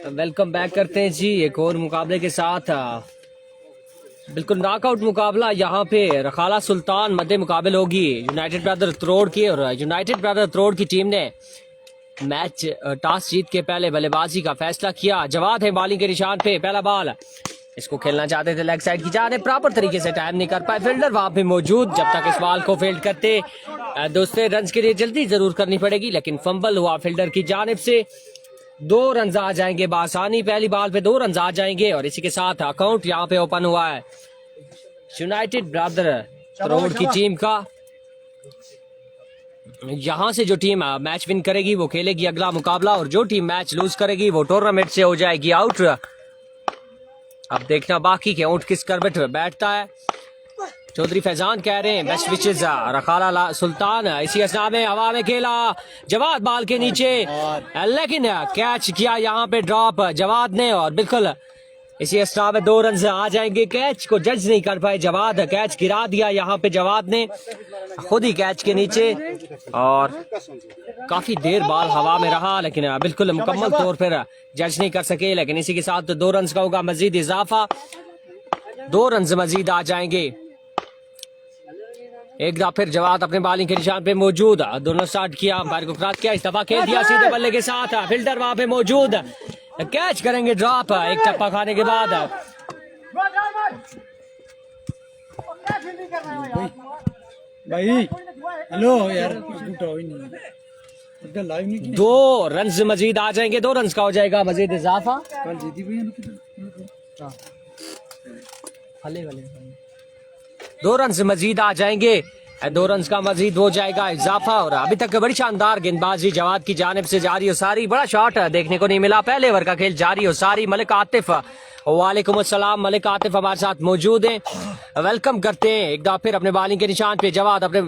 Welcome back करते हैं जी एक और मुकाबले के साथ। बिल्कुल नॉकआउट मुकाबला यहाँ पे रखाला सुल्तान मध्य मुकाबल होगी यूनाइटेड ब्रदर त्रोड़ की। और यूनाइटेड ब्रदर त्रोड़ की टीम ने मैच टॉस जीत के पहले बल्लेबाजी का फैसला किया। जवाद है बॉलिंग के निशान पे, पहला बॉल इसको खेलना चाहते थे लेग साइड की जाने, प्रॉपर तरीके से टाइम नहीं कर पाए। फील्डर वहां पे मौजूद, जब तक इस बॉल को फील्ड करते दूसरे रन के लिए जल्दी जरूर करनी पड़ेगी, लेकिन फंबल हुआ फील्डर की जानिब से। 2 रन आ जाएंगे बासानी, पहली बॉल पे 2 रन आ जाएंगे और इसी के साथ अकाउंट यहाँ पे ओपन हुआ है यूनाइटेड ब्रदर त्रोड़ की टीम का। यहाँ से जो टीम मैच विन करेगी वो खेलेगी अगला मुकाबला, और जो टीम मैच लूज करेगी वो टूर्नामेंट से हो जाएगी आउट। अब देखना बाकी के आउट किस करवट में बैठता है। चौधरी फैजान कह रहे हैं बेस्ट विशेज रखाला सुल्तान। इसी असना में हवा में खेला जवाद बॉल के नीचे, लेकिन कैच किया यहाँ पे ड्रॉप जवाद ने, और बिल्कुल इसी असना में 2 रन आ जाएंगे। कैच को जज नहीं कर पाए जवाद, कैच गिरा दिया यहाँ पे जवाद ने खुद ही कैच के नीचे, और काफी देर बॉल हवा में रहा लेकिन बिल्कुल मुकम्मल तौर पर जज नहीं कर सके। लेकिन इसी के साथ 2 रन का होगा मजीद इजाफा, 2 रन मजीद आ जाएंगे। एक दफा फिर जवाद अपने बॉलिंग के निशान पे मौजूद, दोनों स्टार्ट किया, अंपायर को क्रॉस किया, इस दफा खेल दिया सीधे बल्ले के साथ। फील्डर वहां पे मौजूद, कैच करेंगे ड्रॉप एक टप्पा खाने के बाद। भाई हेलो यार, 2 रन मजीद आ जाएंगे, 2 रन का हो जाएगा मजीद इजाफा। 2 रन मजीद आ जाएंगे, 2 रन का मजीद हो जाएगा इजाफा। और अभी तक बड़ी शानदार गेंदबाजी जवाद की जानिब से जारी हो सारी, बड़ा शॉट देखने को नहीं मिला। पहले ओवर का खेल जारी हो सारी। मलिक आतिफ, वालेकुम अस्सलाम, मलिक आतिफ हमारे साथ मौजूद हैं, वेलकम करते हैं। एक दफा फिर अपने बॉलिंग के निशान पे जवाद अपने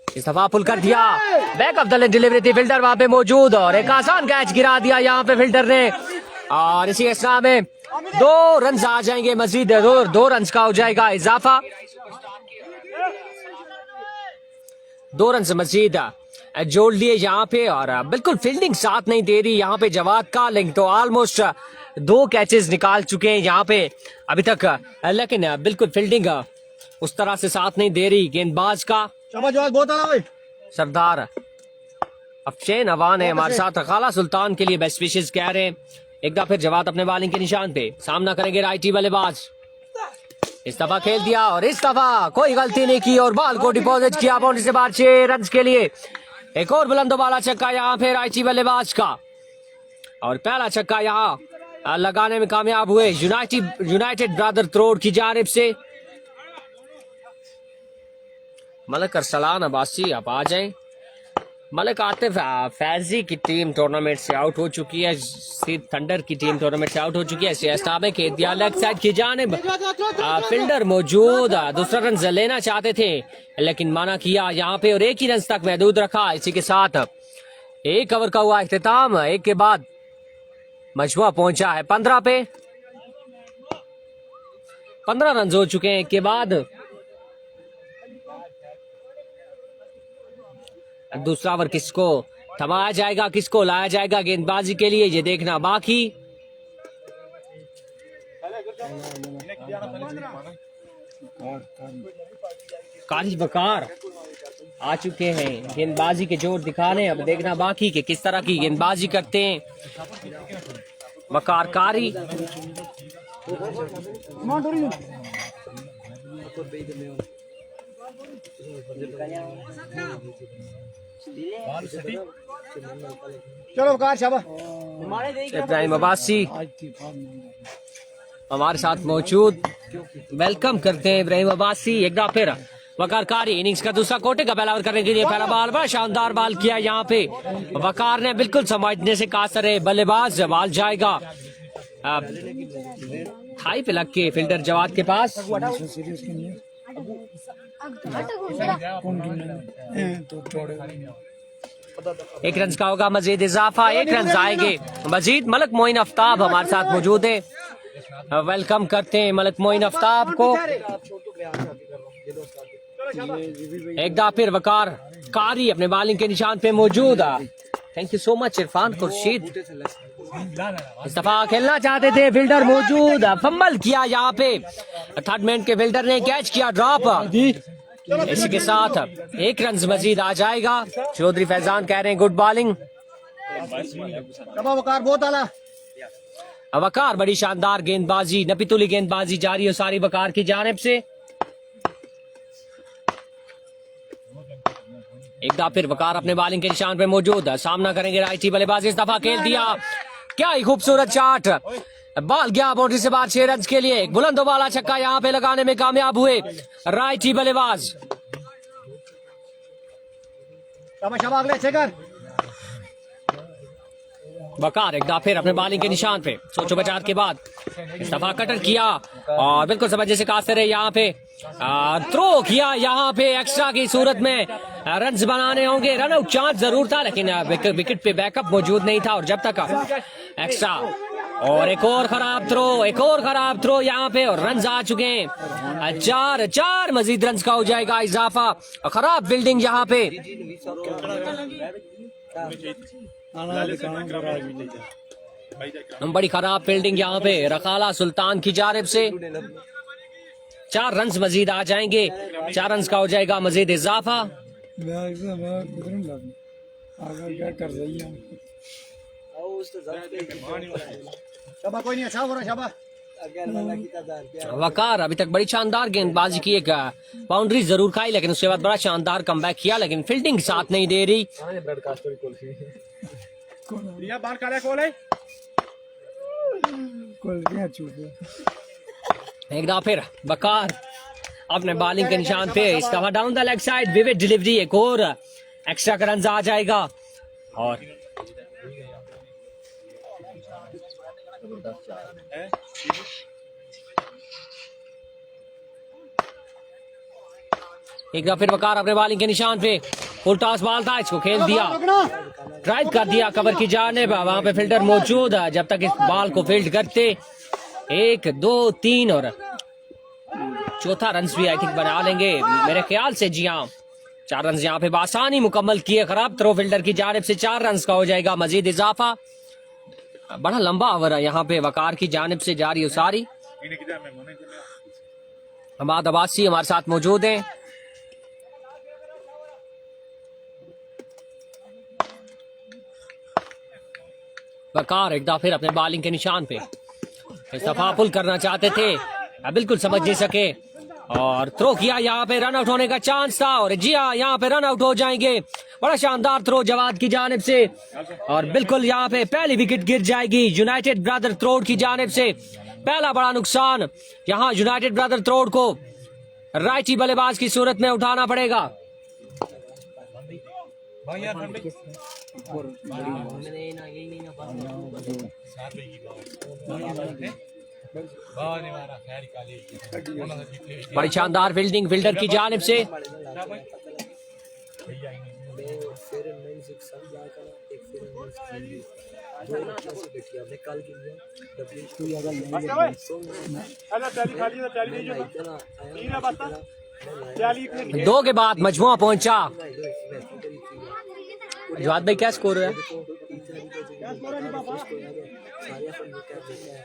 इस दफा पुल कर दिया, back of the leg delivery थी, फील्डर वहां पे मौजूद और एक आसान कैच गिरा दिया यहाँ पे फील्डर ने। और इसी असना में 2 रन आ जाएंगे मजीद, 2 रन का हो जाएगा इजाफा। 2 रन मजीद जोड़ लिए यहाँ पे, और बिल्कुल फील्डिंग साथ नहीं दे रही यहाँ पे जवाद का, लेकिन तो ऑलमोस्ट 2 कैचेस निकाल चुके हैं यहाँ पे अभी तक, लेकिन बिल्कुल फील्डिंग उस तरह से साथ नहीं दे रही गेंदबाज का। सरदार अफशेन अवान है हमारे साथ, रखाला सुल्तान के लिए बेस्ट विशेस कह रहे हैं। एक दफा फिर जवाद अपने बॉलिंग के निशान पे, सामना करेंगे राइटी बल्लेबाज। इस दफा खेल दिया और इस दफा कोई गलती नहीं की और बॉल को डिपॉजिट किया बाउंड्री से बाहर 6 रन के लिए। एक और बुलंदोबाला छक्का यहाँ पे राइटी बल्लेबाज का, और पहला छक्का यहाँ लगाने में कामयाब हुए यूनाइटेड ब्रदर त्रोड़ की जानिब से। मलिक अरसलान अब्बासी आप आ जाएं। मलिक आतिफ फैजी की टीम टूर्नामेंट से आउट हो चुकी है, थंडर की टीम टूर्नामेंट से आउट हो चुकी है। सियास्ता में खेल दिया लेग साइड की जानिब, फील्डर मौजूद, दूसरा रन लेना चाहते थे लेकिन माना किया यहाँ पे और 1 ही रन तक महदूद रखा। इसी के साथ 1 ओवर का हुआ इख्तिताम, 1 के बाद मजमुआ पहुंचा है 15 पे। 15 रन हो चुके हैं 1 के बाद। दूसरा ओवर किसको थमाया जाएगा, किसको लाया जाएगा गेंदबाजी के लिए, ये देखना बाकी। कारी बकार आ चुके हैं गेंदबाजी के जोर दिखाने, अब देखना बाकी के किस तरह की गेंदबाजी करते हैं बकार कारी। चलो वकार शाबाश। इब्राहिम अब्बासी हमारे साथ मौजूद, वेलकम करते हैं इब्राहिम अब्बासी। एक बार फिर वकार कारी इनिंग्स का दूसरा कोटे का पहला ओवर करने के लिए पहला बॉल, बड़ा शानदार बॉल किया यहाँ पे वकार ने, बिल्कुल समझने से कासर है बल्लेबाज, बॉल जाएगा हाई पे लग के फील्डर जवाद के पास। एक रन का होगा मजीद इजाफा, 1 रन आएंगे मजीद। मलिक मोइन आफ्ताब हमारे साथ मौजूद है, वेलकम करते हैं मलिक मोइन आफ्ताब को। एक दफा फिर वकार कारी अपने बॉलिंग के निशान पे मौजूद है। Thank you so much Irfan Khurshid. इस दफा खेलना चाहते थे, फील्डर मौजूद, फंबल किया यहाँ पे, थर्ड मैन के फील्डर ने कैच किया ड्रॉप। इसी के साथ 1 रन मजीद आ जाएगा। चौधरी फैजान कह रहे हैं गुड बॉलिंग। वकार बहुत आला। वकार बड़ी शानदार गेंदबाजी, नपीतुली गेंदबाजी जारी है सारी वकार की जानिब से। एक दफा फिर वकार अपने बॉलिंग के निशान पे मौजूद है, सामना करेंगे राइटी बल्लेबाज। इस दफा खेल दिया, क्या ही खूबसूरत शॉट, बॉल गया बाउंड्री से बाहर 6 रन के लिए। एक बुलंद वाला छक्का यहाँ पे लगाने में कामयाब हुए राइटी बल्लेबाज। वकार एक दफा फिर अपने बॉलिंग के निशान पे, सोचो बचार के बाद इस दफा कटर किया और बिल्कुल समझ से कास्ते रहे यहाँ पे, थ्रो किया यहाँ पे एक्स्ट्रा की सूरत में रन्स बनाने होंगे। रन आउट चांस जरूर था लेकिन विकेट पे बैकअप मौजूद नहीं था और जब तक एक्स्ट्रा और एक और खराब थ्रो यहाँ पे और रन आ चुके हैं। 4 मजीद रन का हो जाएगा इजाफा। खराब फील्डिंग यहाँ पे, बड़ी खराब फील्डिंग यहाँ पे रखाला सुल्तान की जानिब से। 4 रन मजीद आ जाएंगे, 4 रन का हो जाएगा मजीद इजाफा। कोई नहीं, अच्छा हो रहा वकार अभी तक बड़ी शानदार गेंदबाजी की, एक बाउंड्री जरूर खाई लेकिन उसके बाद बड़ा शानदार कमबैक किया, लेकिन फील्डिंग साथ नहीं दे रही। एक दफा फिर वकार अपने बॉलिंग के निशान पे, इस दफा down the leg side vivid delivery, एक और एक्स्ट्रा का रन आ जाएगा। और एक दफा फिर वकार अपने बॉलिंग के निशान पे, फुल टॉस बॉल था, इसको खेल दिया, ड्राइव कर दिया कवर की जानिब। वहां पे फील्डर मौजूद है, जब तक इस बॉल को फील्ड करते 1 2 3 और चौथा रन भी आई थिंक बना लेंगे मेरे ख्याल से। जी हाँ, 4 रन यहाँ पे आसानी मुकम्मल किए, खराब थ्रो फील्डर की जानिब से 4 रन का हो जाएगा मजीद इजाफा। बड़ा लंबा ओवर है यहाँ पे वकार की जानिब से जारी उसारी। हमाद अब्बासी हमारे साथ मौजूद हैं। वकार एक दफा फिर अपने बॉलिंग के निशान पे, इस दफा पुल करना चाहते थे, बिल्कुल समझ नहीं सके और थ्रो किया, यहाँ पे रन आउट होने का चांस था और जी हाँ यहाँ पे रन आउट हो जाएंगे। बड़ा शानदार थ्रो जवाद की जानिब से और बिल्कुल यहाँ पे पहली विकेट गिर जाएगी यूनाइटेड ब्रदर थ्रोड की जानिब से। पहला बड़ा नुकसान यहाँ यूनाइटेड ब्रदर थ्रोड को राइटी बल्लेबाज की सूरत में उठाना पड़ेगा। बड़ी शानदार फील्डिंग फील्डर की जानिब से। दो के बाद मजमुआ पहुंचा। जवाद भाई क्या स्कोर है?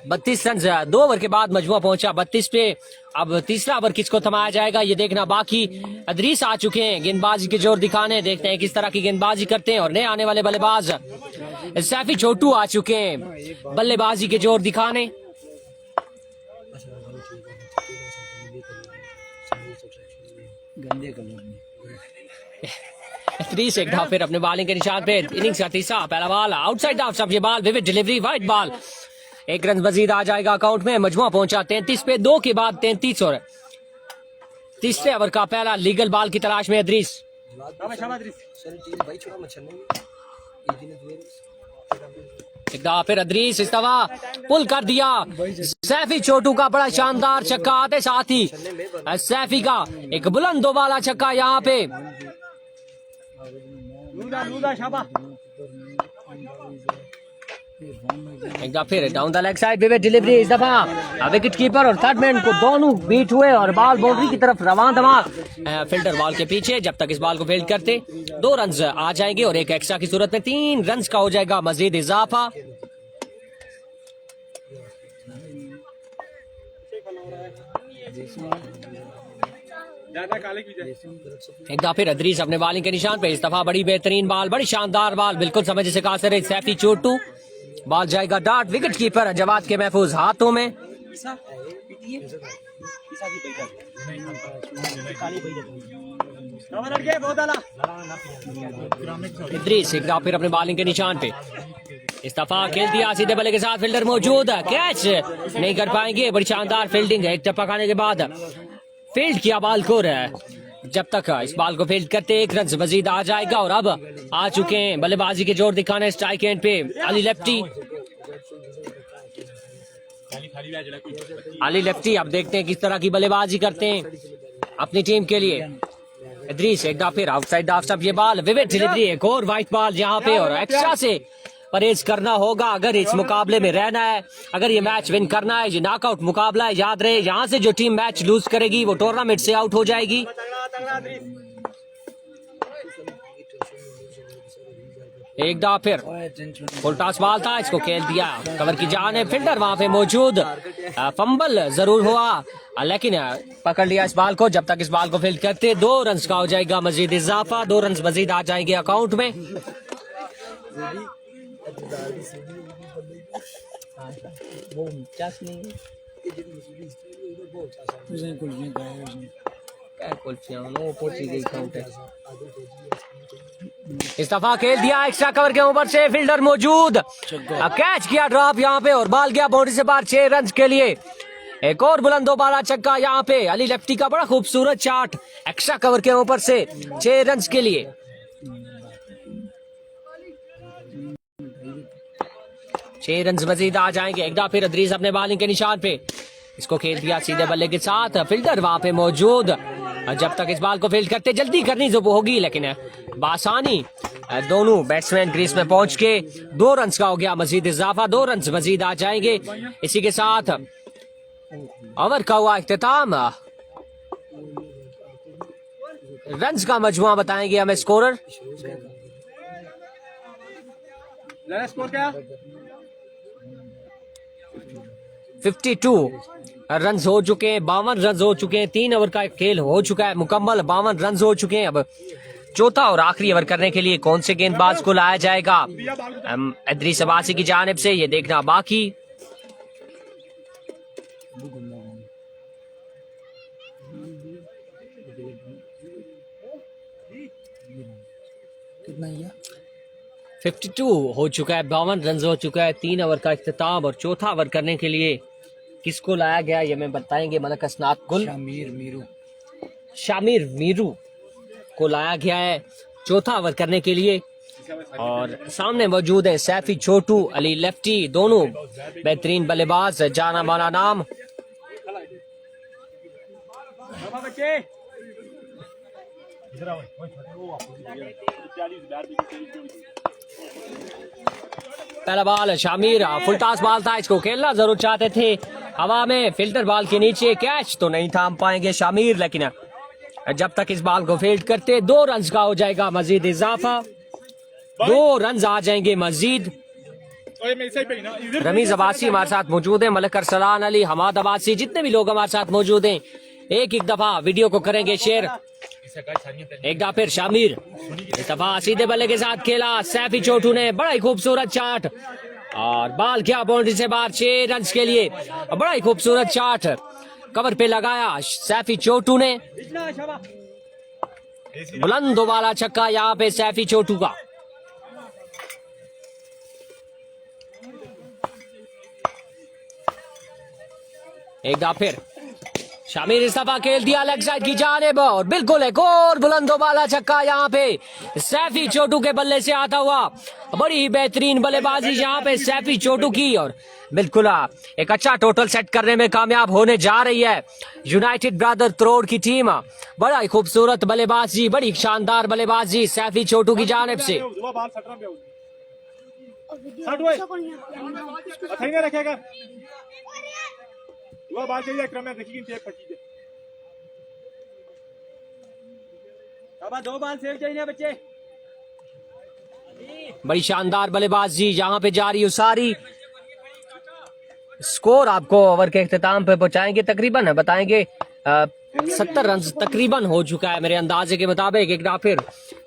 32 रन, 2 ओवर के बाद मजमुआ पहुंचा 32 पे। अब तीसरा ओवर किसको थमाया जाएगा ये देखना बाकी। अदरीस आ चुके हैं गेंदबाजी के जोर दिखाने, देखते हैं किस तरह की गेंदबाजी करते हैं। और नए आने वाले बल्लेबाज सैफी छोटू आ चुके हैं बल्लेबाजी के जोर दिखाने। अदरीस एक दफा फिर अपने बॉलिंग के निशान पे, इनिंग्स का तीसरा पहला बॉल आउटसाइड ऑफ स्टंप, ये ball vivid delivery wide ball, 1 run Majeed आ जाएगा अकाउंट में। मजमुआ पहुंचा 33 पे, 2 के बाद 33 और तीसरे ओवर का पहला लीगल बॉल की तलाश में अदरीस। एक दफा फिर अदरीस, इस दफा पुल कर दिया। सैफी छोटू का बड़ा शानदार छक्का आते साथ ही सैफी का एक बुलंद दो वाला छक्का यहाँ पे। एक दफा फिर down the leg side vivid delivery, इस दफा विकेट कीपर और थर्ड मैन को दोनों बीट हुए और बॉल बाउंड्री की तरफ रवां दवा। फील्डर बॉल के पीछे, जब तक इस बॉल को फील्ड करते 2 रन आ जाएंगे और एक एक्स्ट्रा की सूरत में 3 रन का हो जाएगा मजीद इजाफा। एक दफा फिर अदरीस अपने बॉलिंग के निशान पे, इस दफा बड़ी बेहतरीन बॉल, बड़ी शानदार बॉल, बिल्कुल समझ से कासिर सैफी चोटू, बॉल जाएगा डार्ट, विकेट कीपर जवाद के महफूज हाथों में। इदरीस एक दफा फिर अपने बॉलिंग के निशान पे, इस दफा खेल दिया सीधे बल्ले के साथ, फील्डर मौजूद, कैच नहीं कर पाएंगे, बड़ी शानदार फील्डिंग है। एक टप्पा खाने के बाद फील्ड किया बॉल को, जब तक इस बॉल को फील्ड करते 1 रन मजीद आ जाएगा और अब आ चुके हैं बल्लेबाजी के जोर दिखाने स्ट्राइक एंड पे अली लेफ्टी। अली लेफ्टी अब देखते हैं किस तरह की बल्लेबाजी करते हैं अपनी टीम के लिए। इदरीस एक दफा फिर आउटसाइड ऑफ स्टंप, ये बॉल विविड डिलीवरी, एक और व्हाइट बॉल यहाँ पे और एक्स्ट्रा से परहेज करना होगा अगर इस मुकाबले में रहना है, अगर ये मैच विन करना है। ये नॉकआउट मुकाबला है, याद रहे, यहाँ से जो टीम मैच लूज करेगी वो टूर्नामेंट से आउट हो जाएगी। एक दफा फिर फुल टॉस बॉल था, इसको खेल दिया कवर की जाने, फील्डर वहां पे मौजूद, फंबल जरूर हुआ लेकिन पकड़ लिया इस बॉल को। जब तक इस बॉल को फील्ड करते 2 रन का हो जाएगा मजीद इजाफा, 2 रन मजीद आ जाएंगे अकाउंट में। इस दफा खेल दिया एक्स्ट्रा कवर के ऊपर से, फील्डर मौजूद, कैच किया ड्रॉप यहाँ पे और बॉल गया बाउंड्री से बाहर 6 रन के लिए। एक और बुलंदो बाला छक्का यहाँ पे अली लेफ्टी का, बड़ा खूबसूरत शॉट एक्स्ट्रा कवर के ऊपर से 6 रन के लिए। छह रन मजीद आ जाएंगे। एक दफा फिर अदरीस अपने बॉलिंग के निशान पे, इसको खेल दिया सीधे बल्ले के साथ, फील्डर वहां पे मौजूद, जब तक इस बॉल को फील्ड करते जल्दी करनी जो होगी लेकिन बासानी दोनों बैट्समैन क्रीज में पहुंच के 2 रन का हो गया मजीद इजाफा, 2 रन मजीद आ जाएंगे। इसी के साथ ओवर का हुआ इख्तिताम, रन का मजमुआ बताएंगे हमें स्कोरर। स्कोर क्या? 52 रन हो चुके हैं, 52 रन हो चुके हैं, 3 ओवर का खेल हो चुका है मुकम्मल, 52 रन हो चुके हैं। अब चौथा और आखिरी ओवर करने के लिए कौन से गेंदबाज को लाया जाएगा इदरीस अब्बासी की जानिब से, ये देखना बाकी। कितना ही 52 हो चुका है, 52 रन हो चुका है, 3 ओवर का इख्तिताम और चौथा ओवर करने के लिए किसको लाया गया ये मैं बताएंगे। मलक असनात गुल, शामिर मीरू को लाया गया है चौथा ओवर करने के लिए और सामने मौजूद है सैफी छोटू, अली लेफ्टी, दोनों बेहतरीन बल्लेबाज, जाना माना नाम। पहला ball Shamir, full toss ball था, इसको खेलना जरूर चाहते थे हवा में, फिल्टर बॉल के नीचे, कैच तो नहीं थाम पाएंगे शामिर, लेकिन जब तक इस बॉल को फील्ड करते 2 रन का हो जाएगा मजीद इजाफा, 2 रन आ जाएंगे मजीद। रमीज अब्बासी हमारे साथ मौजूद है, मलक अरसलान अली, हमाद अब्बासी, जितने भी लोग हमारे साथ मौजूद हैं एक दफा वीडियो को करेंगे शेयर। एक दफा फिर शामिर, इस दफा सीधे बल्ले के साथ खेला सैफी छोटू ने, बड़ा ही खूबसूरत शॉट और बॉल किया बाउंड्री से बाहर 6 रन के लिए, बड़ा ही खूबसूरत शॉट कवर पे लगाया सैफी छोटू ने, बुलंद वाला छक्का यहाँ पे सैफी छोटू का। एक दफा फिर शामिर, इस दफा खेल दिया लेग साइड की जानिब और बिल्कुल एक और बुलंदो वाला छक्का यहाँ पे सैफी छोटू के बल्ले से आता हुआ, बड़ी ही बेहतरीन बल्लेबाजी यहाँ पे सैफी छोटू की और बिल्कुल एक अच्छा टोटल सेट करने में कामयाब होने जा रही है यूनाइटेड ब्रदर त्रोड़ की टीम। बड़ा ही खूबसूरत बल्लेबाजी, बड़ी शानदार बल्लेबाजी सैफी छोटू की जानिब से। साठ हुए अथई ने रखेगा वो बात चाहिए क्रम में देखी टेप फटी दे अब 2 बाल सेव चाहिए बच्चे। बड़ी शानदार बल्लेबाजी यहाँ पे जारी उसारी। स्कोर आपको ओवर के इख्तिताम पे पहुंचाएंगे, तकरीबन बताएंगे 70 रन तकरीबन हो चुका है मेरे अंदाजे के मुताबिक। एक बार फिर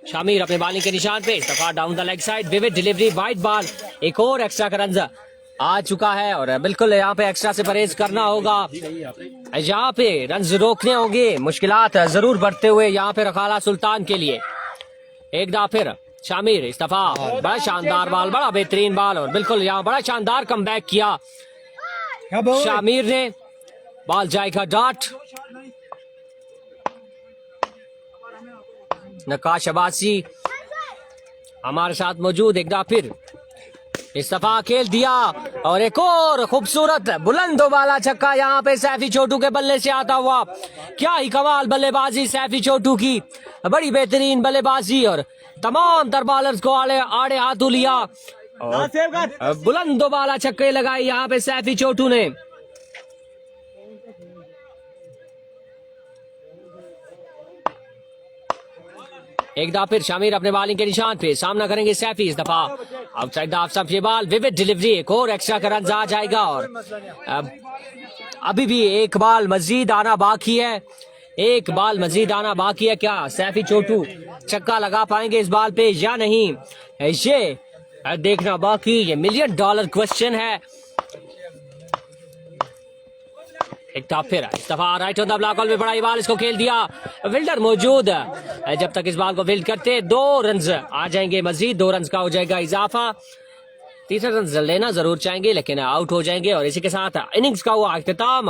शामिर अपने बॉलिंग के निशान पे, इस दफा down the leg side, vivid delivery, wide ball, एक और एक्स्ट्रा का रन आ चुका है और बिल्कुल यहाँ पे एक्स्ट्रा से परहेज करना होगा। यहाँ पे रन रोकने होंगे, मुश्किलात जरूर बढ़ते हुए यहाँ पे रखाला सुल्तान के लिए। एक बार फिर शामिर, इस दफा बड़ा शानदार बॉल, बड़ा बेहतरीन बॉल और बिल्कुल यहाँ बड़ा शानदार कमबैक किया शामिर ने। बॉल जाएगा डॉट। नकाश अब्बासी हमारे साथ मौजूद, एक बार फिर इस दफा खेल दिया और एक और खूबसूरत बुलंद वाला छक्का यहाँ पे सैफी छोटू के बल्ले से आता हुआ। क्या ही कमाल बल्लेबाजी सैफी छोटू की, बड़ी बेहतरीन बल्लेबाजी और तमाम तर बॉलर्स को आड़े हाथों लिया और बुलंद वाला छक्के लगाई यहाँ पे सैफी छोटू ने। एक दफा फिर शामिर अपने बॉलिंग के निशान पे, सामना करेंगे सैफी। इस दफा आउटसाइड द ऑफ स्टंप ये बॉल, विविड डिलीवरी, एक और एक्स्ट्रा का रन आ जाएगा और अभी भी एक बॉल मजीद आना बाकी है, एक बॉल मजीद आना बाकी है। क्या सैफी छोटू छक्का लगा पाएंगे इस बॉल पे या नहीं, ये देखना बाकी, ये $1 मिलियन क्वेश्चन है। एक टॉप फिर इस दफा right on the block ball में बड़ा बॉल, इसको खेल दिया, विल्डर मौजूद। जब तक इस बॉल को फील्ड करते 2 रन आ जाएंगे, मजीद 2 रन का हो जाएगा इजाफा। तीसरा रन लेना जरूर चाहेंगे लेकिन आउट हो जाएंगे और इसी के साथ इनिंग्स का हुआ इख्तिताम।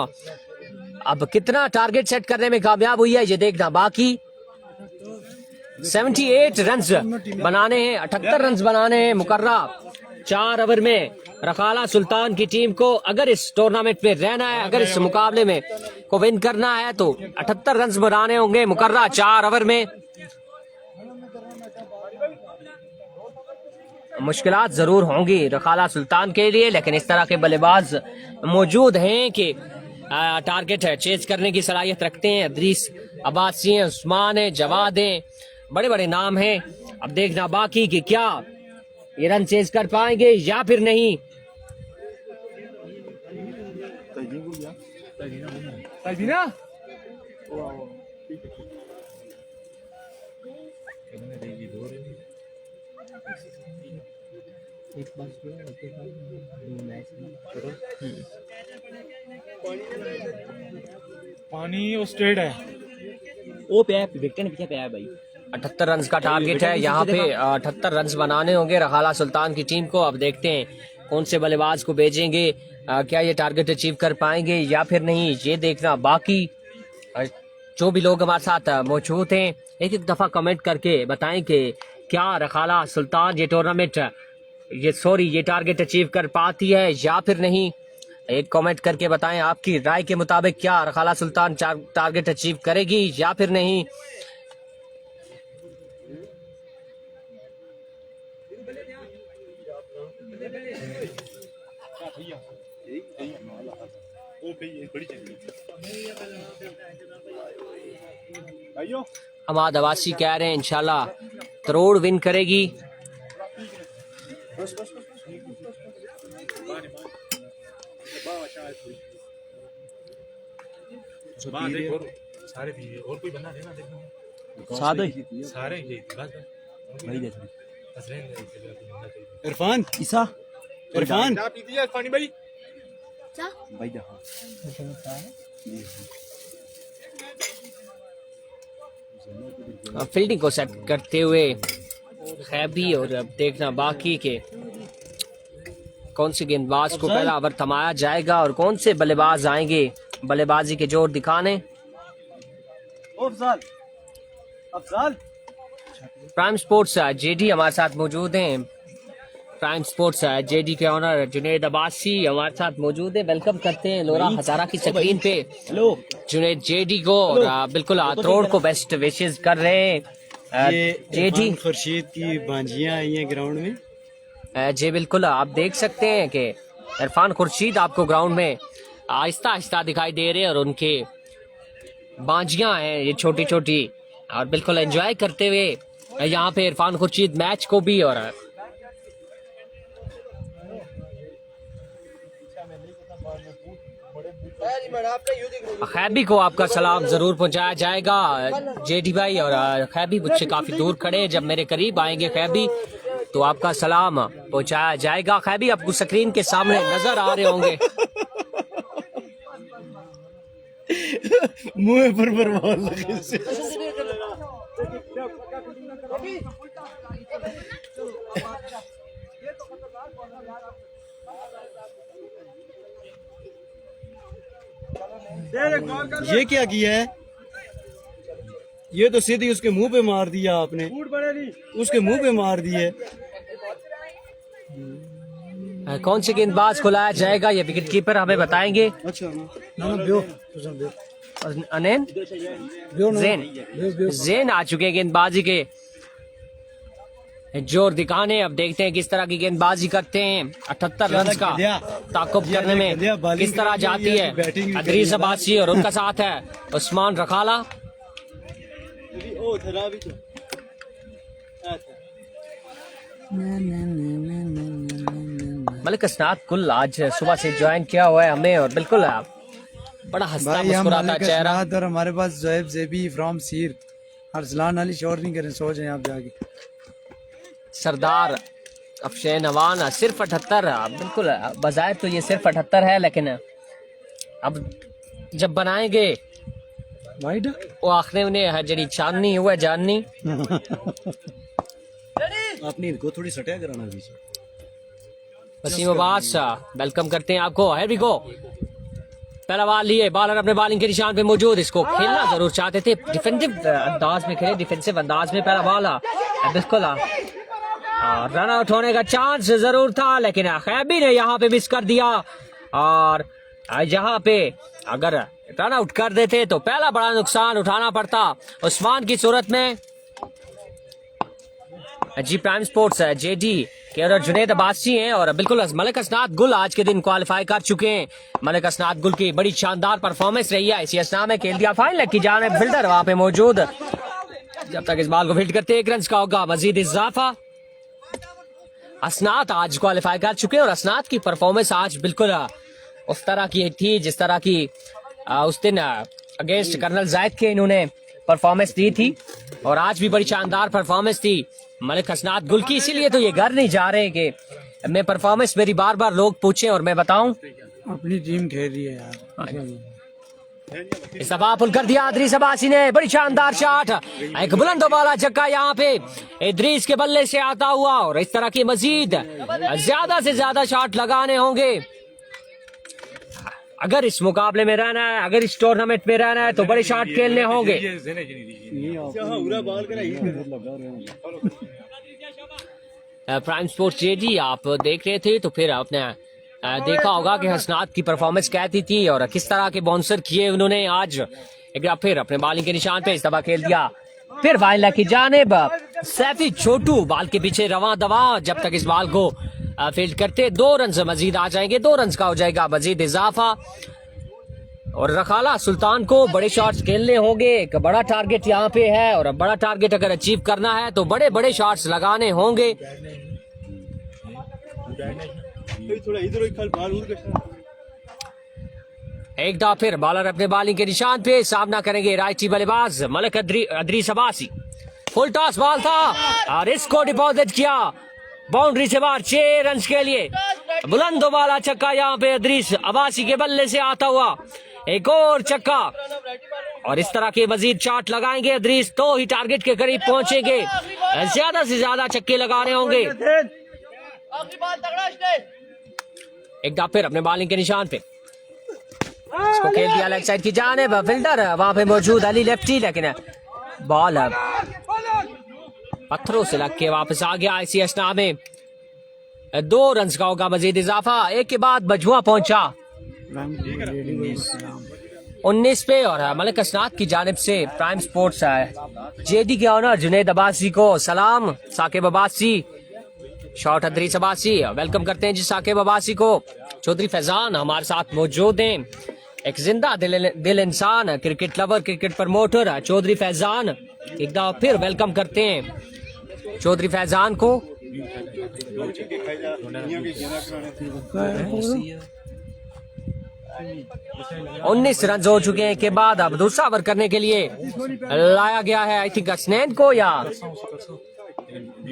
अब कितना टारगेट सेट करने में कामयाब हुई है ये देखना बाकी। 78 रन बनाने हैं, 78 रन बनाने हैं मुकर्रा 4 ओवर में। रखाला सुल्तान की टीम को अगर इस टूर्नामेंट में रहना है, अगर इस मुकाबले में को विन करना है तो 78 रन बनाने होंगे मुकर्रा 4 ओवर में। मुश्किलात जरूर होंगी रखाला सुल्तान के लिए लेकिन इस तरह के बल्लेबाज मौजूद हैं कि टारगेट है चेज करने की सलाहियत रखते हैं। अदरीस अब्बासी हैं, उस्मान है, जवाद हैं, बड़े बड़े नाम हैं। अब देखना बाकी कि क्या ये रन चेज कर पाएंगे या फिर नहीं। पानी वो स्ट्रेट है, वो पे विकेट पीछे पे है भाई। 78 रन का टारगेट है यहाँ पे, 78 रन बनाने होंगे रखाला सुल्तान की टीम को। अब देखते हैं कौन से बल्लेबाज को भेजेंगे, क्या ये टारगेट अचीव कर पाएंगे या फिर नहीं, ये देखना बाकी। जो भी लोग हमारे साथ मौजूद हैं एक एक दफा कमेंट करके बताएं कि क्या रखाला सुल्तान ये टूर्नामेंट ये टारगेट अचीव कर पाती है या फिर नहीं। एक कमेंट करके बताएं आपकी राय के मुताबिक क्या रखाला सुल्तान टारगेट अचीव करेगी या फिर नहीं। हमाद अब्बासी कह रहे हैं इंशाल्लाह करोड़ विन करेगी। सारे भी और कोई बना देना देखना सादे सारे ये बस भाई देख बस इरफान ईसा इरफान क्या पीती है पानी भाई भाई देखो फील्डिंग को सेट करते हुए खैबी और अब देखना बाकी के कौन से गेंदबाज को पहला ओवर थमाया जाएगा और कौन से बल्लेबाज आएंगे बल्लेबाजी के जोर दिखाने। अफजाल प्राइम स्पोर्ट्स जेडी हमारे साथ मौजूद हैं। प्राइम स्पोर्ट्स जेडी के ऑनर जुनेद अब्बासी हमारे साथ मौजूद है। वेलकम करते हैं लोरा हजारा की स्क्रीन पे जुनेद जेडी को और बिल्कुल आतरोड़ को बेस्ट विशेष कर रहे हैं। ये जेडी खुर्शीद की बांजियां आई हैं ग्राउंड में जी बिल्कुल, आप देख सकते हैं कि इरफान खुर्शीद आपको ग्राउंड में आहिस्ता आहिस्ता दिखाई दे रहे हैं और उनके बाजियां हैं ये छोटी छोटी, और बिल्कुल एंजॉय करते हुए यहाँ पे इरफान खुर्शीद मैच को भी। और खैबी को आपका सलाम जरूर पहुंचाया जाएगा जेडी भाई, और खैबी मुझसे काफी दूर खड़े हैं, जब मेरे करीब आएंगे खैबी तो आपका सलाम पहुंचाया जाएगा। खैबी आपको स्क्रीन के सामने नजर आ रहे होंगे। मुंह पर बर्बाद लगे से। ये क्या किया है? ये तो सीधी उसके मुंह पे मार दिया आपने, उसके मुंह पे मार दिए। कौन से गेंदबाज को लाया जाएगा ये विकेट कीपर हमें बताएंगे। अच्छा अनैन जैन आ चुके हैं गेंदबाजी के जोर दिखाने। अब देखते हैं किस तरह की गेंदबाजी करते हैं। 78 रन का ताकुब करने में किस तरह जाती है अदरीस अब्बासी, और उनका साथ है उस्मान रखाला। मलिक असनाद गुल आज सुबह से ज्वाइन किया हुआ है हमें, और बिल्कुल बड़ा हंसता मुस्कुराता चेहरा। और हमारे पास जोएब जेबी फ्रॉम सीर, अरसलान अली शोर नहीं करें, सो जाए आप जाके। सरदार अफशैन अवान सिर्फ 78, बिल्कुल बजाय तो ये सिर्फ 78 है, लेकिन अब जब बनाएंगे वो आखिर उन्हें जड़ी चांदनी हुआ जाननी। आपने इनको थोड़ी सटिया कराना पीछे। वसीम अब्बास वेलकम करते हैं आपको। है भी को पहला बॉल लिए, बॉलर अपने बॉलिंग के निशान पे मौजूद, इसको खेलना जरूर चाहते थे, डिफेंसिव अंदाज में खेले, डिफेंसिव अंदाज में पहला बॉल बिल्कुल रन आउट होने का चांस जरूर था, लेकिन खैबी ने यहाँ पे मिस कर दिया। और यहाँ पे अगर रन आउट कर देते तो पहला बड़ा नुकसान उठाना पड़ता उस्मान की सूरत में। जी प्राइम स्पोर्ट्स जेडी के और जुनैद अब्बासी हैं, और बिल्कुल मलिक असनाद गुल आज के दिन क्वालिफाई कर चुके हैं। मलिक असनाद गुल की बड़ी शानदार परफॉर्मेंस रही है, इसी असना में खेल दिया फाइनल की जानिब फील्डर वहां पे मौजूद। जब तक इस बॉल को फील्ड करते 1 रन का होगा मजीद इजाफा। असनाद आज क्वालिफाई कर चुके हैं, और असनाद की परफॉर्मेंस आज बिल्कुल उस तरह की थी जिस तरह की उस दिन अगेंस्ट कर्नल जायद के इन्होंने परफॉर्मेंस दी थी, और आज भी बड़ी शानदार परफॉर्मेंस थी मलिक असनाद गुल की। इसीलिए तो ये घर नहीं जा रहे कि मैं परफॉर्मेंस मेरी बार बार लोग पूछें और मैं बताऊं। अपनी टीम खेल रही है यार। इस दफा पुल कर दिया अदरीस अब्बासी ने, बड़ी शानदार शॉट, एक बुलंद वाला छक्का यहाँ पे इदरीस के बल्ले से आता हुआ, और इस तरह की मजीद ज्यादा से ज्यादा शॉट लगाने होंगे अगर इस मुकाबले में रहना है, अगर इस टूर्नामेंट में रहना है तो बड़े शॉट खेलने होंगे। प्राइम स्पोर्ट्स जेडी आप देख रहे थे तो फिर आपने देखा होगा कि हसनाद की परफॉर्मेंस कैसी थी और किस तरह के बाउंसर किए उन्होंने आज। एक बार फिर अपने बॉलिंग के निशान पे इस दफा खेल दिया, फिर फाइनल की जानिब सैफी छोटू बॉल के पीछे रवा दवा, जब तक इस बॉल को फील्ड करते 2 रन मजीद आ जाएंगे, 2 रन का हो जाएगा मजीद इजाफा। और रखाला सुल्तान को बड़े शॉट्स खेलने होंगे, एक बड़ा टारगेट यहाँ पे है, और बड़ा टारगेट अगर अचीव करना है तो बड़े बड़े शॉट्स लगाने होंगे। एक दफा फिर बॉलर अपने बॉलिंग के निशान पे सामना करेंगे राइटी बल्लेबाज Malik Adris Abbasi. Full toss ball था और इसको डिपॉजिट किया बाउंड्री से बाहर 6 रन के लिए। बुलंद वाला छक्का यहाँ पे अदरीस अब्बासी के बल्ले से आता हुआ, एक और छक्का, और इस तरह के मजीद शॉट लगाएंगे अदरीस तो ही टारगेट के करीब पहुंचेंगे। ज्यादा से ज्यादा छक्के लगाने होंगे। एक दफा फिर अपने बॉलिंग के निशान पे इसको खेल दिया लेग साइड की जानिब, फील्डर वहां पे मौजूद अली लेफ्टी, लेकिन बॉल पत्थरों से लग के वापस आ गया। इसी असना में 2 रन का होगा मजीद इजाफा। एक के बाद बजुआ पहुंचा 19 पे, और मलिक असनाद की जानिब से प्राइम स्पोर्ट्स जेडी के ऑनर जुनैद अब्बासी को सलाम। साकिब अब्बासी शॉट अदरीस अब्बासी। वेलकम करते हैं जी साकिब अब्बासी को। चौधरी फैजान हमारे साथ मौजूद हैं, एक जिंदा दिल इंसान, cricket lover, cricket promoter Chaudhary Faizan. एक दफा फिर वेलकम करते हैं चौधरी फैजान को। 19 रन हो चुके हैं के बाद अब दूसरा ओवर करने के लिए लाया गया है, आई थिंक हसनैन को, या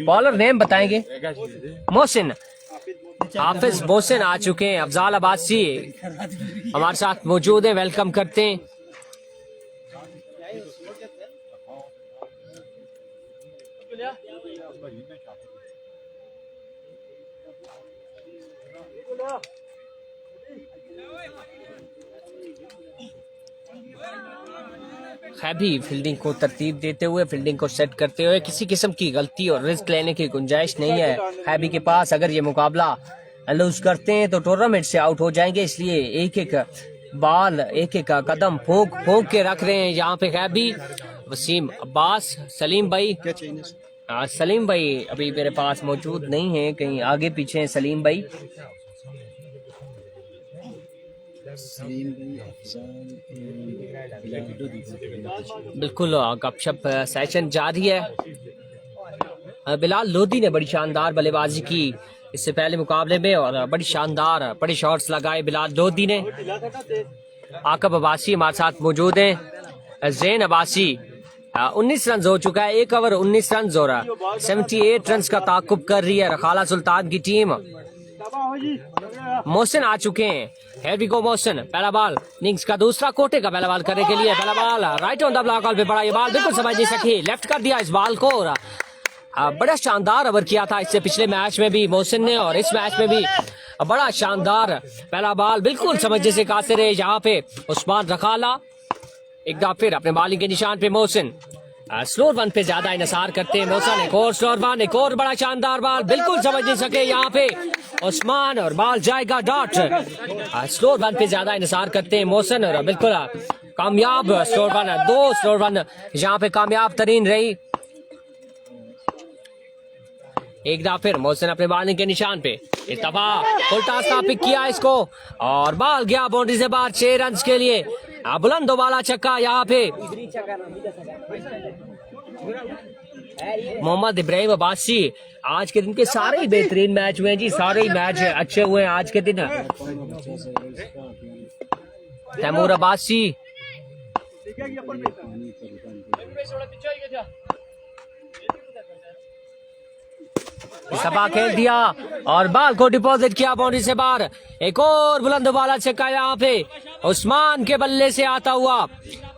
बॉलर नेम बताएंगे। मोहसिन, हाफिज मोहसिन आ चुके हैं। अफजाल अब्बासी हमारे साथ मौजूद हैं, वेलकम करते हैं। खैबी फील्डिंग को तरतीब देते हुए, फील्डिंग को सेट करते हुए, किसी किस्म की गलती और रिस्क लेने की गुंजाइश नहीं है खैबी के पास। अगर ये मुकाबला लूज करते हैं तो टूर्नामेंट से आउट हो जाएंगे, इसलिए एक एक बॉल, एक एक कदम फूंक के रख रहे हैं यहाँ पे खैबी। वसीम अब्बास, सलीम भाई, सलीम भाई अभी मेरे पास मौजूद नहीं है, कहीं आगे पीछे हैं सलीम भाई। बिल्कुल गपशप सेशन जारी है। बिलाल लोधी ने बड़ी शानदार बल्लेबाजी की इससे पहले मुकाबले में और बड़ी शानदार बड़े शॉट्स लगाए बिलाल लोधी ने। आकब अब्बासी हमारे साथ मौजूद हैं। जैन अब्बासी 19 रन हो चुका है, 1 ओवर 19 रन हो रहा है। 78 रन का ताकुब कर रही है रखाला सुल्तान की टीम। मोहसिन आ चुके हैं, here we go मोहसिन। पहला बॉल इनिंग्स का दूसरा कोटे का पहला बॉल करने के लिए, पहला ball right on the block पे पड़ा, ये बॉल बिल्कुल समझ नहीं सकी, लेफ्ट कर दिया इस बॉल को। बड़ा शानदार ओवर किया था इससे पिछले मैच में भी मोहसिन ने, और इस मैच में भी बड़ा शानदार पहला बॉल बिल्कुल समझने से कासिर है यहाँ पे उस्मान रखाला। एक बार फिर अपने बॉलिंग के निशान पे मोहसिन, स्लोर वन पे ज्यादा इनसार करते हैं मोहसिन। एक और स्लोर वन, एक और बड़ा शानदार बॉल बिल्कुल समझ नहीं सके यहाँ पे उस्मान, और बॉल जाएगा डॉट। स्लोर वन पे ज्यादा इनसार करते हैं मोहसिन, और बिल्कुल कामयाब स्लोर वन, 2 स्लोर वन यहाँ पे कामयाब तरीन रही। एक दफा फिर मोहसिन अपने बॉलिंग के निशान पे, इस दफा उल्टा सा पिक किया इसको और बॉल गया बाउंड्री से बाहर 6 रन के लिए। बुलंद वाला छक्का यहाँ पे मोहम्मद इब्राहिम अब्बासी। आज के दिन के सारे ही बेहतरीन मैच हुए हैं जी, सारे ही मैच अच्छे हुए हैं आज के दिन। तैमूर अब्बासी, सभा खेल दिया और बॉल को डिपॉजिट किया बाउंड्री से बाहर। एक और बुलंद वाला छक्का यहाँ पे उस्मान के बल्ले से आता हुआ।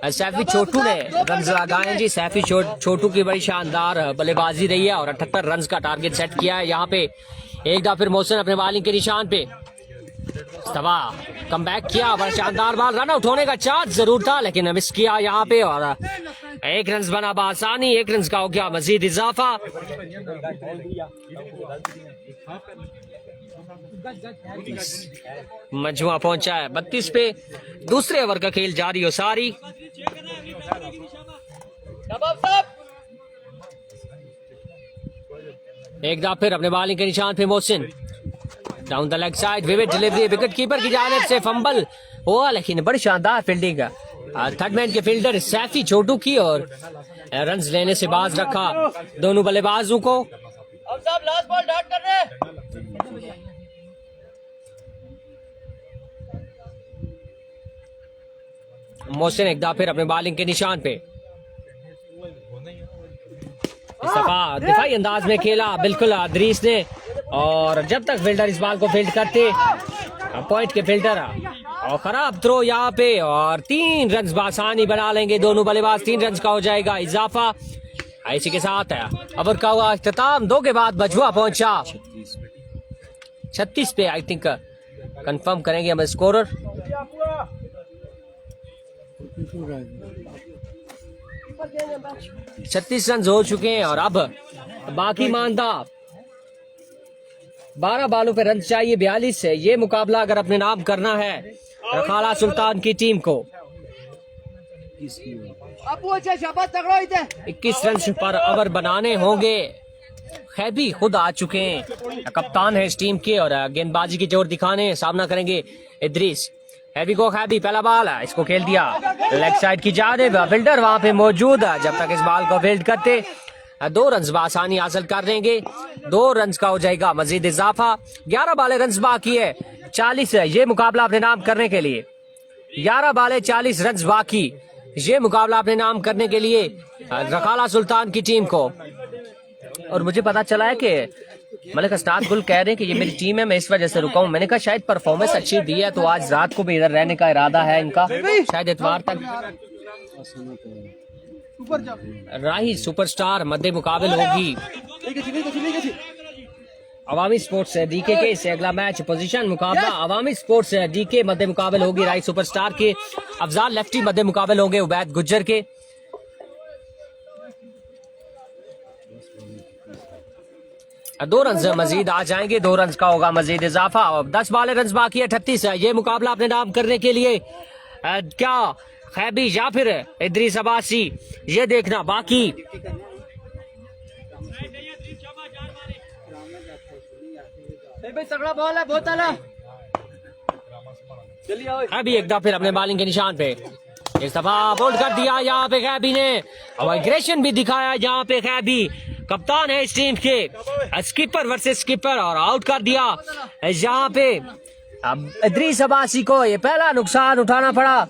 सैफी छोटू ने रन लगाए जी, सैफी छोटू की बड़ी शानदार बल्लेबाजी रही है और 78 रन का टारगेट सेट किया है यहाँ पे। एक दफा फिर मोहसिन अपने बॉलिंग के निशान पे, कम बैक किया, बड़ा शानदार बॉल, रन आउट होने का चांस जरूर था लेकिन मिस किया यहाँ पे, और 1 रन बना बआसानी, 1 रन का हो गया मजीद इजाफा। मजमुआ पहुंचा है 32 पे, दूसरे ओवर का खेल जारी हो सारी। एक दफा फिर अपने बॉलिंग के निशान पे Mohsin, down the leg side, vivid delivery, wicket keeper की जानिब से फंबल हुआ लेकिन बड़ी शानदार फील्डिंग थर्ड मैन के फील्डर सैफी छोटू की, और रन्स लेने से बाज रखा दोनों बल्लेबाजों को। अब सब लास्ट बॉल डॉट कर रहे। मोहसिन एक दफा फिर अपने बॉलिंग के निशान पे, इस दफा दिफाई अंदाज में खेला बिल्कुल अदरीस ने, और जब तक फील्डर इस बॉल को फील्ड करते पॉइंट के फील्डर, और खराब थ्रो यहाँ पे, और 3 रन बासानी बना लेंगे दोनों बल्लेबाज, 3 रन का हो जाएगा इजाफा। इसी के साथ ओवर का हुआ इख्तिताम। 2 के बाद मजमुआ पहुंचा 36 पे, आई थिंक कंफर्म करेंगे हम स्कोरर। 36 रन हो चुके हैं और अब बाकी मानदा 12 बालों पे रन चाहिए 42 से। ये मुकाबला अगर अपने नाम करना है रखाला सुल्तान की टीम को, 21 रन पर ओवर बनाने होंगे खैबी खुद आ चुके हैं, कप्तान है इस टीम के और गेंदबाजी की जोर दिखाने सामना करेंगे इद्रीस। हैवी को खैबी, पहला बॉल इसको खेल दिया लेग साइड की जानिब, फील्डर वहां पे मौजूद है। जब तक इस बॉल को फील्ड करते 2 रन बआसानी हासिल कर लेंगे। 2 रन का हो जाएगा मजीद इजाफा। 11 बाले रन बाकी है, 40 है ये मुकाबला अपने नाम करने के लिए। 11 बाले 40 रन बाकी, ये मुकाबला अपने नाम करने के लिए रखाला सुल्तान की टीम को। और मुझे पता चला है कि मलिक असनाद गुल कह रहे हैं कि ये मेरी टीम है, मैं इस वजह से रुका हूँ। मैंने कहा शायद परफॉर्मेंस अच्छी दी है तो आज रात को भी इधर रहने का इरादा है इनका, शायद इतवार तक। राही सुपरस्टार मध्य मुकाबल होगी अवामी स्पोर्ट्स डीके के। इससे अगला मैच पोजीशन मुकाबला अवामी स्पोर्ट्स डीके मध्य मुकाबल होगी राही सुपरस्टार के। अफजाल लेफ्टी मध्य मुकाबल होंगे उबैद गुज्जर के। दो रन मजीद आ जाएंगे, 2 रन का होगा मजीद इजाफा। 10 बाले रन बाकी है, 38 है ये मुकाबला अपने नाम करने के लिए। क्या खैबी या फिर इद्रीस अब्बासी, ये देखना बाकी। तगड़ा बॉल है, बहुत आला। खैबी एक दफा फिर अपने बॉलिंग के निशान पे, इस दफा बोल्ड कर दिया यहाँ पे खैबी ने, और एग्रेशन भी दिखाया यहाँ पे खैबी। कप्तान है इस टीम के, स्कीपर वर्सेस स्कीपर, और आउट कर दिया यहाँ पे। अब इद्रीस अब्बासी को ये पहला नुकसान उठाना पड़ा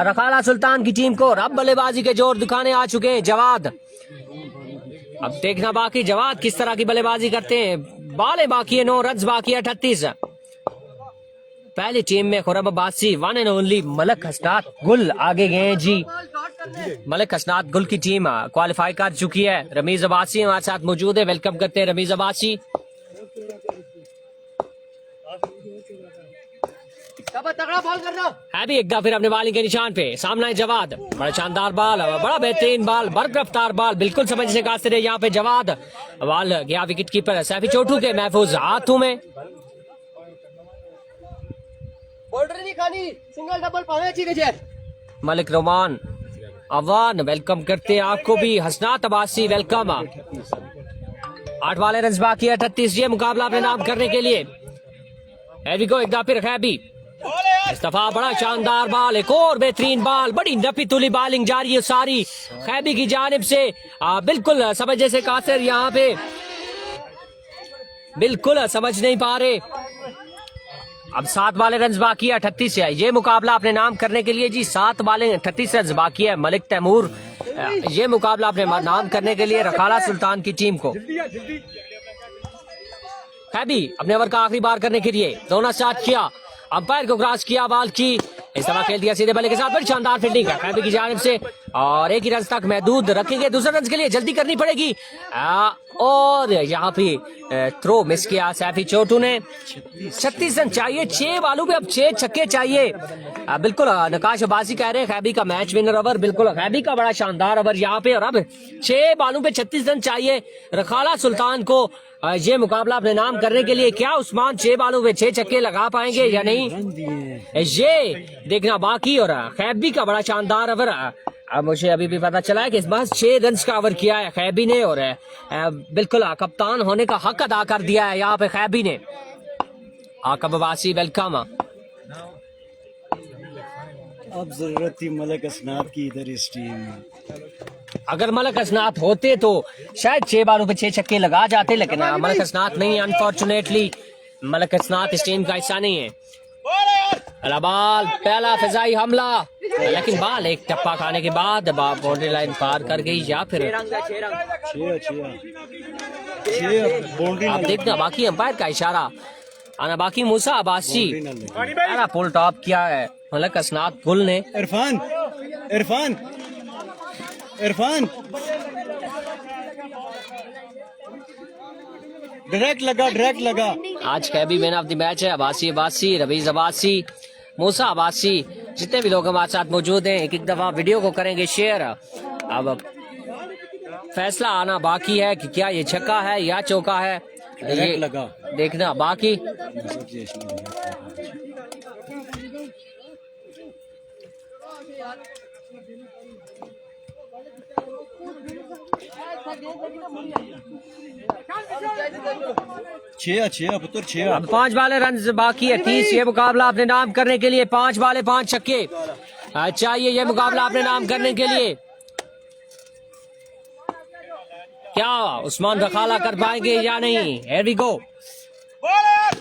रखाला सुल्तान की टीम को। अब बल्लेबाजी के जोर दिखाने आ चुके हैं जवाद। अब देखना बाकी जवाद किस तरह की बल्लेबाजी करते हैं। बालें बाकी है, 9 रन बाकी है, 38। पहली टीम में Khurram Abbasi, one and only Malik Asnad Gul आगे गए हैं जी। मलिक असनाद गुल की टीम क्वालिफाई कर चुकी है। रमीज अब्बासी हमारे साथ मौजूद है, वेलकम करते हैं रमीज अब्बासी। तगड़ा बॉल करना है भी एक दफा फिर अपने बॉलिंग के निशान पे, सामना है जवाद। बड़ा शानदार बॉल, बड़ा बेहतरीन बॉल, बर्क रफ्तार बॉल, बिल्कुल समझ से कास्ते रहे यहाँ पे जवाद। बॉल गया विकेट कीपर सैफी चोटू के महफूज हाथों में। नहीं खानी, सिंगल डबल पावे। मलिक रोमान अवान वेलकम करते हैं आपको भी। हसनात अब्बासी वेलकम। 8 वाले रन बाकी है, 38 ये मुकाबला अपने नाम करने के लिए। हैवी को एक दफा फिर खैबी, इस दफा बड़ा शानदार बॉल, एक और बेहतरीन बॉल, बड़ी नफी तुली बॉलिंग जारी है सारी खैबी की जानिब से। बिल्कुल समझ जैसे कासिर यहाँ पे बिल्कुल समझ नहीं पा रहे। अब 7 वाले रन बाकी है, 38 है ये मुकाबला अपने नाम करने के लिए जी। 7 वाले 38 रन बाकी है। मलिक तैमूर ये मुकाबला अपने नाम करने के लिए रखाला सुल्तान की टीम को। खैबी अपने ओवर का आखिरी बार करने के लिए दोनों स्टार्ट किया, अंपायर को क्रॉस किया बॉल की, इस दफा खेल दिया सीधे बल्ले के साथ। बड़ी शानदार फील्डिंग है खैबी की जानिब से, और 1 ही रन तक महदूद रखेंगे। दूसरे रन के लिए जल्दी करनी पड़ेगी। और यहाँ पे थ्रो मिस किया सैफी चोटू ने। 36 रन चाहिए 6 बालों पे, अब 6 छक्के चाहिए। बिल्कुल नकाश अब्बासी कह रहे हैं खैबी का मैच विनर ओवर, बिल्कुल खैबी का बड़ा शानदार ओवर यहाँ पे। और अब 6 बालों पे 36 रन चाहिए रखाला सुल्तान को ये मुकाबला अपने नाम करने के लिए। क्या उस्मान 6 बालों पे 6 छक्के लगा पाएंगे या नहीं, ये देखना बाकी। और खैबी का बड़ा शानदार ओवर, अब मुझे अभी भी पता चला है कि इस बार 6 रन का ओवर किया है खैबी ने, और बिल्कुल कप्तान होने का हक अदा कर दिया है यहाँ पे खैबी ने। आकब अब्बासी वेलकम। अब जरूरत थी मलिक असनाद की इधर इस टीम में। अगर मलिक असनाद होते तो शायद 6 बालों पे 6 छक्के लगा जाते, लेकिन मलिक असनाद नहीं, अनफॉर्चुनेटली मलिक असनाद इस टीम का हिस्सा नहीं है। बाल पहला फिजाई हमला, लेकिन बाल एक टप्पा खाने के बाद बाउंड्री लाइन पार कर गई, या फिर आप देखना बाकी अंपायर का इशारा आना बाकी। मूसा अब्बासी पहला पुल टॉप किया है मलिक असनाद गुल ने। इरफान इरफान इरफान डायरेक्ट लगा। आज कैबी मैन ऑफ द मैच है अब्बासी, रवीज अब्बासी, मूसा अब्बासी, जितने भी लोग हमारे साथ मौजूद हैं एक दफा वीडियो को करेंगे शेयर। अब फैसला आना बाकी है कि क्या ये छक्का है या चौका है, ये लगा देखना बाकी। छह पुत्र छह। अब 5 बाले रन बाकी है, 30 ये मुकाबला अपने नाम करने के लिए, 5 बाले 5 छक्के चाहिए ये मुकाबला अपने नाम करने के लिए। क्या उस्मान रखाला कर पाएंगे या नहीं? Here we go।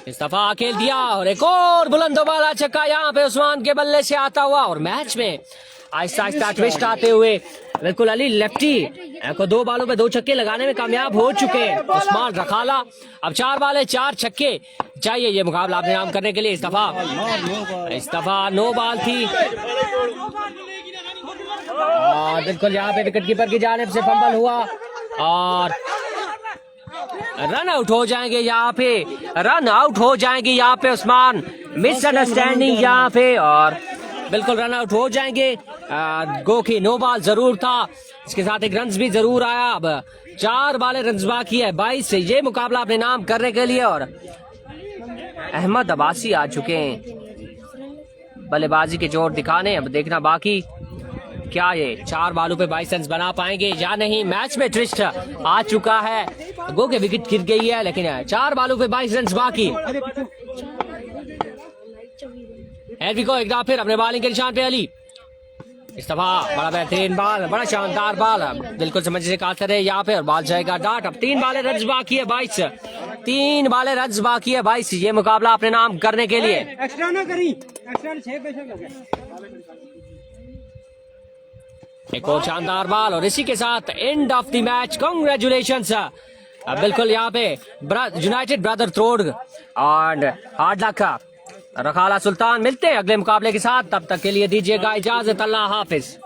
इस दफा अकेल दिया और एक और बुलंद वाला छक्का यहाँ पे उस्मान के बल्ले से आता हुआ, और मैच में आहिस्ता आहिस्ता ट्विस्ट आते हुए बिल्कुल अली लेफ्टी को 2 बालों पे 2 छक्के लगाने में कामयाब हो चुके हैं उस्मान रखाला। अब 4 बाले 4 छक्के चाहिए ये मुकाबला अपने नाम करने के लिए। इस दफा 9 बाल थी और बिल्कुल यहाँ पे विकेट कीपर की जानिब से फंबल हुआ और रन आउट हो जाएंगे यहाँ पे, रन आउट हो जाएंगे यहाँ पे उस्मान, मिसअंडरस्टैंडिंग यहाँ पे और बिल्कुल रन आउट हो जाएंगे। गो की 9 बाल जरूर था, इसके साथ एक रन भी जरूर आया। अब 4 बाले रन बाकी है 22 से ये मुकाबला अपने नाम करने के लिए, और अहमद अब्बासी आ चुके हैं बल्लेबाजी के जोर दिखाने। अब देखना बाकी क्या ये 4 बालों पे 22 रन बना पाएंगे या नहीं। मैच में ट्विस्ट आ चुका है, गो के विकेट गिर गई है लेकिन 4 बालों पे 22 रन बाकी। को एक बार फिर अपने बॉलिंग के निशान पे अली, इस दफा बड़ा बेहतरीन बाल, बड़ा शानदार बाल, बिल्कुल समझ से काट रहे यहाँ पे और बाल जाएगा डाट। अब 3 बाले रन बाकी है 22, 3 बाले रन बाकी है 22 ये मुकाबला अपने नाम करने के लिए। एक्स्ट्रा ना करी, एक्स्ट्रा 6 पैसे लगे। एक और शानदार बाल और इसी के साथ end of the match. Congratulations बिल्कुल यहाँ पे यूनाइटेड ब्रदर थ्रोड और हार्ड लक रखाला सुल्तान। मिलते हैं अगले मुकाबले के साथ, तब तक के लिए दीजिएगा इजाजत, अल्लाह हाफिज।